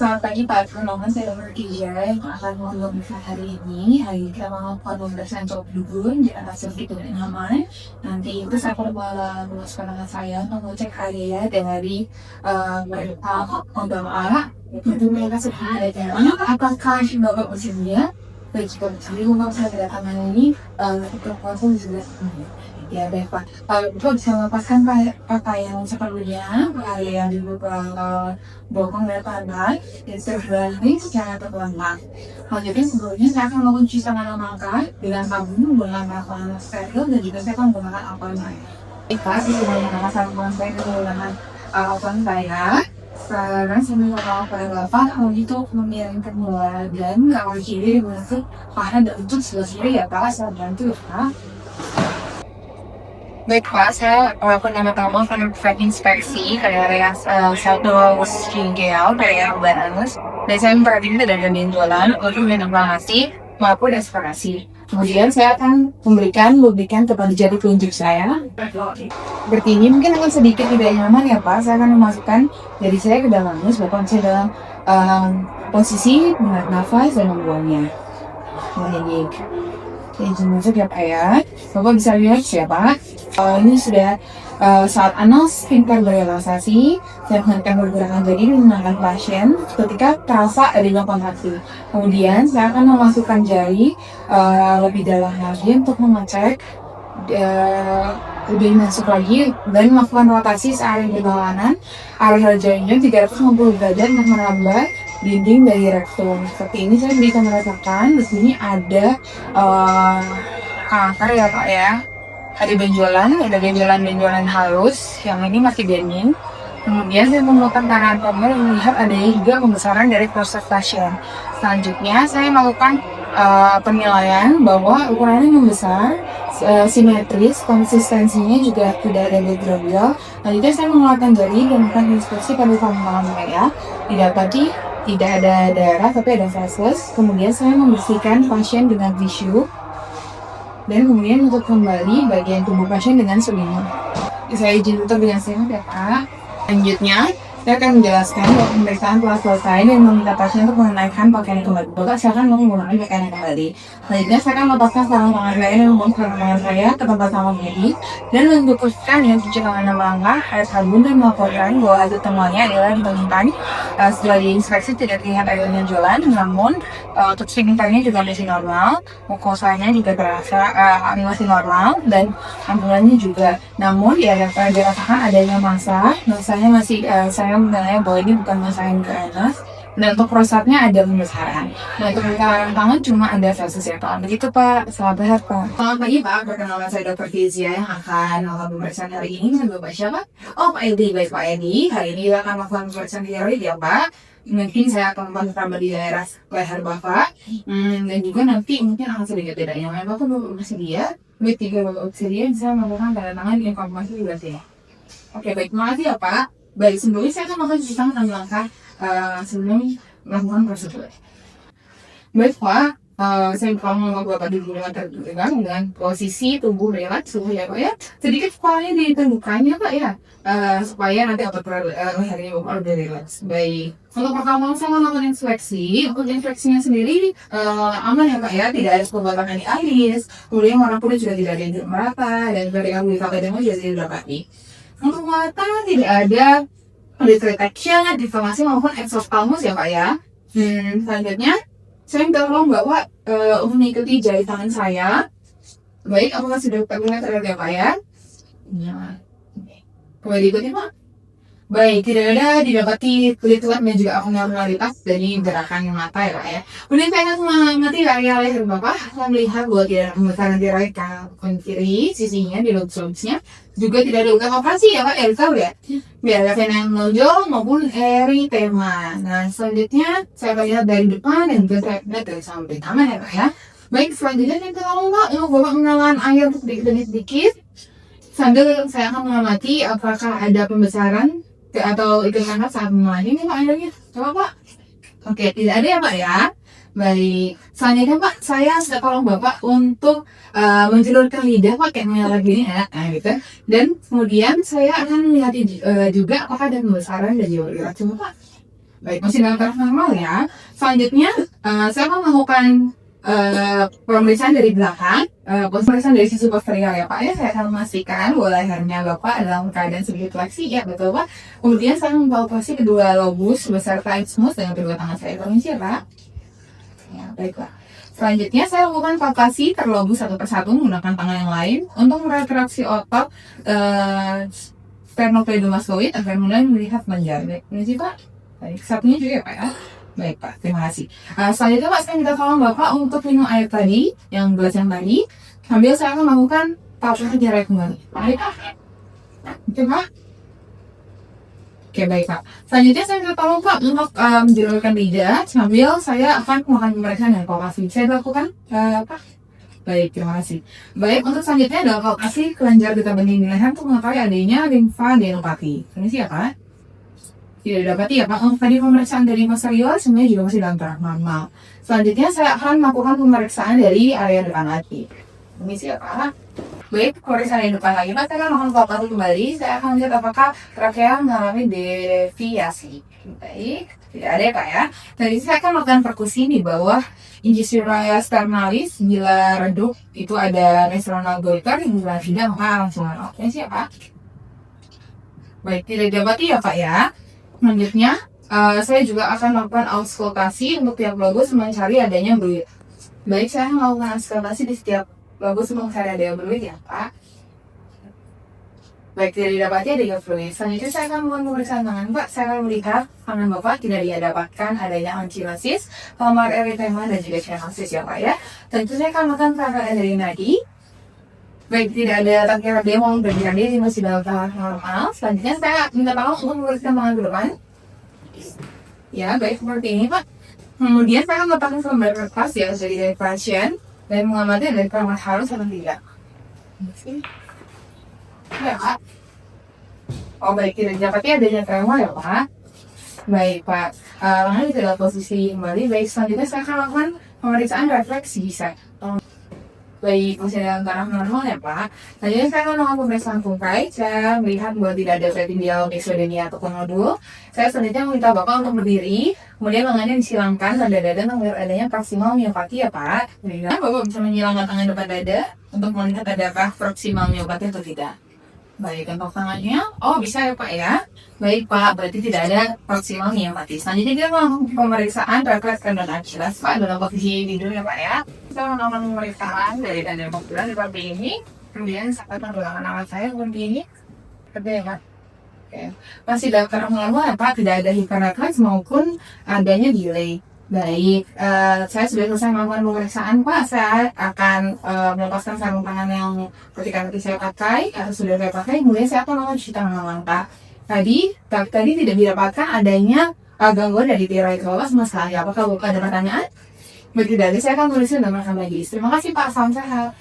Selamat pagi Pak, perkenalkan saya Dr. Tija yang akan mengobrolkan hari ini. Hari ini kita melakukan pemeriksaan coba dubun di atas sedikit dengan nyaman. Nanti itu saya akan meluaskan tangan saya untuk mengecek area dari mereka pembawa. Itu mereka sedang ada jalan. Apakah Bapak bersedia? Baik, jika bersedia, memang saya kedatangan ini untuk langsung juga. Ya baik Pak, Bapak bisa melepaskan pakaian seperlunya, pakaian di bokong dan pantat, dan terbalik secara perlahan. Selanjutnya sebelumnya saya akan melakukan cuci tangan dan mata dengan sabun menggunakan alat steril dan juga saya akan menggunakan alkohol air. Baik Pak, saya sudah menggunakan sabun saya dan menggunakan alkohol saya. Sekarang saya mau pada Bapak untuk memiringkan bola dan kawal kiri masuk kanan dan untuk sebelah kiri ya Pak, saya bantu Pak. Baik Pak, saya melakukan pertama akan inspeksi ke area satu Shingeal, ke area Baranus, dan saya memperhatikan dari benjolan untuk menginflamasi maupun eksplorasi. Kemudian saya akan memberikan lubrikan kepada jari telunjuk saya. Seperti ini mungkin akan sedikit tidak nyaman ya Pak, saya akan memasukkan jari saya ke dalam anus, Bapak saya dalam posisi menarik nafas dan membuangnya. Jadi izin masuk ya Pak ya. Bapak bisa lihat ya Pak. Ini sudah saat anus pintar berrelaksasi. Saya menghentikan pergerakan jari dan menenangkan pasien ketika terasa adanya kontraksi. Kemudian saya akan memasukkan jari lebih dalam lagi untuk mengecek lebih masuk lagi dan melakukan rotasi searah berlawanan. Arah jarinya 360 derajat untuk menambah dinding dari rektum. Seperti ini saya bisa merasakan di sini ada kanker ya Pak ya. Ada benjolan halus, yang ini masih bening. Kemudian saya menemukan tangan dan melihat adanya juga pembesaran dari prostat pasien. Selanjutnya saya melakukan penilaian bahwa ukurannya membesar, simetris, konsistensinya juga tidak ada mikrobial. Selanjutnya saya mengeluarkan jari dan melakukan inspeksi pada tangan saya. Didapati tidak ada darah tapi ada feses. Kemudian saya membersihkan pasien dengan tisu. Dan kemudian untuk kembali bagian tubuh pasien dengan selimut. Saya izin untuk dengan sehat ya Pak. Selanjutnya, saya akan menjelaskan bahwa pemeriksaan telah selesai dan meminta pasien untuk mengenakan pakaian kembali. Bapak silakan menggunakan pakaian kembali. Selanjutnya, saya akan melepaskan sarung tangan saya dan membuang tangan saya ke tempat sama medis dan mencukupikan yang cuci tangan dan langkah, air sabun dan melaporkan bahwa hasil temuannya adalah ditemukan setelah diinspeksi tidak terlihat adanya benjolan, namun untuk sekitarnya juga masih normal, mukosanya juga terasa masih normal dan ambulannya juga. Namun dirasakan adanya masanya masih saya menilai bahwa ini bukan masa yang ganas. Dan untuk prostatnya ada pembesaran. Dan untuk tangan cuma ada feses ya Pak. Begitu Pak. Selamat Pak. Selamat pagi Pak. Perkenalkan saya Dr. Tizia yang akan melakukan pemeriksaan hari ini dengan Bapak siapa? Oh Pak Edi. Baik Pak Edi. Hari ini kita akan melakukan pemeriksaan tiroid ya Pak. Mungkin saya akan tambah di daerah leher Bapak. Dan juga nanti mungkin akan sedikit tidak nyaman. Bapak bersedia? Baik, tiga Bapak bersedia bisa melakukan tanda tangan di informasi juga sih. Oke baik. Terima kasih ya Pak. Baik, sebelumnya saya akan melakukan cuci tangan dan langkah sebelum melakukan prosedur. Baik Pak, saya mau Bapak duduk dengan posisi tubuh relaks ya Pak ya. Sedikit kepalanya ditentukan ya Pak ya, supaya nanti otot lehernya Bapak lebih relaks. Baik, untuk pertama saya melakukan inspeksi. Untuk inspeksinya sendiri aman ya Pak ya, tidak ada pembatakan di alis, kemudian warna kulit juga tidak ada yang merata dan dari yang bisa juga tidak didapati. Untuk mata tidak ada detection, deformasi maupun exophthalmos ya Pak ya. Selanjutnya saya minta tolong Bapak mengikuti jari tangan saya. Baik, apakah sudah terlihat ya Pak ya? Ya. Boleh diikuti Pak? Baik, tidak ada didapati kelituan dan juga abnormalitas dari gerakan mata ya Pak ya. Kemudian saya akan mengamati area leher Bapak. Saya melihat bahwa tidak ada pembesaran tiroid kanan kiri sisinya di lobes-lobesnya. Juga tidak ada luka operasi ya Pak, tahu ya. Tidak ada vena yang menonjol maupun eritema. Nah selanjutnya saya akan lihat dari depan dan juga saya lihat dari samping tangan ya Pak ya. Baik, selanjutnya saya tolong Pak, Bapak menelan air untuk sedikit. Sambil saya akan mengamati apakah ada pembesaran atau ikan nafas saat menelan ini Pak airnya. Coba Pak. Oke, tidak ada ya Pak ya. Baik, selanjutnya Pak, saya sudah tolong Bapak untuk menjulurkan lidah pakai merek gini ya, gitu. Dan kemudian saya akan melihat juga apakah ada pembesaran dari urat. Coba Pak. Baik, masih dalam taraf normal ya. Selanjutnya, saya akan melakukan pemeriksaan dari belakang, pemeriksaan dari sisi posterior ya Pak ya. Saya akan memastikan bahwa lehernya Bapak dalam keadaan sedikit fleksi ya, betul Pak. Kemudian saya mempalpasi kedua lobus beserta isthmus dengan kedua tangan saya. Permisi ya Pak. Ya, baik Pak. Selanjutnya saya lakukan palpasi terlobus satu persatu menggunakan tangan yang lain untuk meretraksi otot sternocleidomastoid agar mulai melihat lenjar. Baik, permisi Pak. Baik, satunya juga ya Pak ya. Baik Pak, terima kasih. Selanjutnya Pak, saya minta tolong Bapak untuk minum air tadi, yang gelas yang tadi, sambil saya akan melakukan palpasi jarak kembali. Baik Pak. Oke Pak. Oke baik Pak. Selanjutnya saya minta tolong Pak untuk menjulurkan lidah, sambil saya akan melakukan pemeriksaan dan palpasi. Saya lakukan Pak. Baik, terima kasih. Baik, untuk selanjutnya adalah palpasi kelenjar getah bening di leher untuk mengetahui adanya limfadenopati. Permisi ya Pak. Tidak didapati ya Pak. Untuk tadi pemeriksaan dari posterior sebenarnya juga masih dalam taraf normal. Selanjutnya saya akan melakukan pemeriksaan dari area depan lagi. Permisi ya Pak. Baik, pemeriksaan dari depan lagi Pak, saya akan melakukan palpasi kembali. Saya akan lihat apakah trakea mengalami deviasi. Baik, tidak ada ya Pak ya. Tadi saya akan melakukan perkusi di bawah incisura sternalis. Bila redup itu ada nasal goiter, bila tidak maka langsung oke sih ya Pak. Baik, tidak didapati ya Pak ya. Selanjutnya, saya juga akan melakukan auskultasi untuk tiap lobus mencari adanya fluid. Baik, saya melakukan auskultasi di setiap lobus mencari adanya fluid ya Pak. Baik, tidak didapati adanya fluid. Selanjutnya saya akan melakukan pemeriksaan tangan Pak. Saya akan melihat tangan Bapak tidak didapatkan adanya ankylosis, palmar erythema dan juga stenosis ya Pak ya. Tentu saya akan melakukan peragaan dari nadi. Baik, tidak ada tangkiran maupun bergerak diri, masih dalam tahap normal. Selanjutnya saya minta tolong untuk meluruskan tangan ke depan. Ya, baik seperti ini Pak. Kemudian saya akan meletakkan selembar kertas ya dari pasien dan mengamati dari perawat harus atau tidak. Ya Pak. Oh baik, tidak didapati adanya tremor ya Pak. Baik Pak, tangan di dalam posisi kembali. Baik, selanjutnya saya akan lakukan pemeriksaan refleksi bisa. Baik, masih dalam taraf normal ya Pak. Selanjutnya saya akan melakukan pemeriksaan tungkai. Saya melihat bahwa tidak ada pretindial exodenia ataupun nodul. Saya selanjutnya meminta Bapak untuk berdiri, kemudian tangannya disilangkan pada dada untuk melihat adanya proximal myopathy ya Pak. Baik, Bapak bisa menyilangkan tangan depan dada untuk melihat adakah proximal myopathy atau tidak. Baik, untuk tangannya, oh bisa ya Pak ya. Baik Pak, berarti tidak ada proximal myopathy. Selanjutnya kita melakukan pemeriksaan refleks tendon Achilles Pak dalam posisi tidur ya Pak ya. Kita melakukan pemeriksaan dari tendon popular seperti ini. Kemudian sampai pergelangan alat saya seperti ini. Seperti ya Pak. Oke. Masih dalam taraf normal ya Pak, tidak ada hiperrefleks maupun adanya delay. Baik, saya sudah selesai melakukan pemeriksaan Pak. Saya akan melepaskan sarung tangan yang ketika nanti saya pakai atau sudah saya pakai. Kemudian saya akan melakukan cuci tangan Pak. Tadi tidak didapatkan adanya gangguan dari tiroid bawah sama sekali. Apakah Bapak ada pertanyaan? Bagi dari saya akan tuliskan dan merekam lagi. Terima kasih Pak, salam sehat.